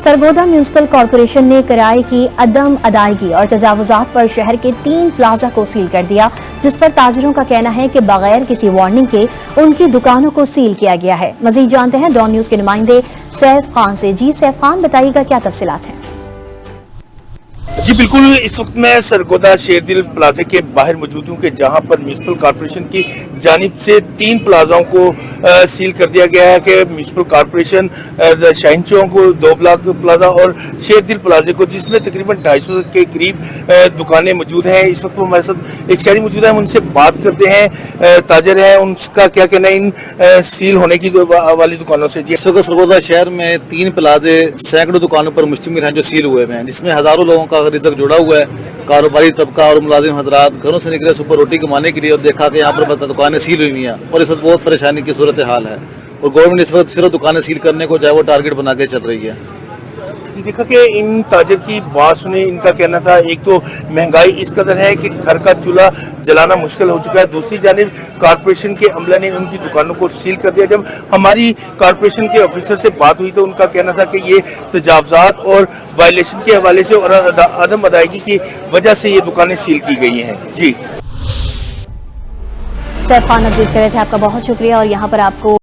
Sargodha municipal corporation ने किराए की अदम अदायगी और तजावुजात पर शहर के 3 प्लाजा को सील कर दिया, जिस पर ताजरों का कहना है कि बगैर किसी वार्निंग के उनकी दुकानों को सील किया गया है। मजीद जानते हैं डॉन न्यूज के नुमाइंदे सैफ खान से। जी सैफ खान, बताइएगा क्या तफसीलात हैं? जी बिल्कुल, इस वक्त मैं सरगोदा शेरदिल प्लाजा के बाहर मौजूद हूँ कि जहाँ पर म्यूनिसिपल कॉर्पोरेशन की जानिब से 3 प्लाजाओं को सील कर दिया गया है कि म्यूनिसिपल कॉर्पोरेशन शाहीन चौक, 2 ब्लॉक प्लाजा और शेरदिल प्लाजे को, जिसमें तकरीबन 250 के करीब दुकानें मौजूद हैं। इस वक्त हमारे साथ एक शहरी मौजूद है, हम उनसे बात करते हैं। ताजर हैं, उनका क्या कहना है इन सील होने की वाली दुकानों से। इस वक्त सरगोदा शहर में 3 प्लाजे सैकड़ों दुकानों पर मुश्तमिल हैं जो सील हुए हैं, जिसमें हजारों लोगों का रिज़्क जुड़ा हुआ है। कारोबारी तबका और मुलाजिम हजरात घरों से निकले सुबह रोटी कमाने के लिए और देखा कि यहाँ पर दुकानें सील हुई हैं और इस वक्त बहुत परेशानी की सूरत हाल है और गवर्नमेंट इस वक्त सिर्फ दुकानें सील करने को जो है वो टारगेट बना के चल रही है। देखा कि इन ताजर की बात सुनी, इनका कहना था एक तो महंगाई इस कदर है कि घर का चूल्हा जलाना मुश्किल हो चुका है, दूसरी जानिब कॉर्पोरेशन के अमले ने उनकी दुकानों को सील कर दिया। जब हमारी कॉर्पोरेशन के ऑफिसर से बात हुई तो उनका कहना था कि ये तजावजात और वायलेशन के हवाले से और अदम अदायगी की वजह से ये दुकानें सील की गई हैं। जी सैफ खान अपडेट कर रहे थे, आपका बहुत शुक्रिया। और यहाँ पर आपको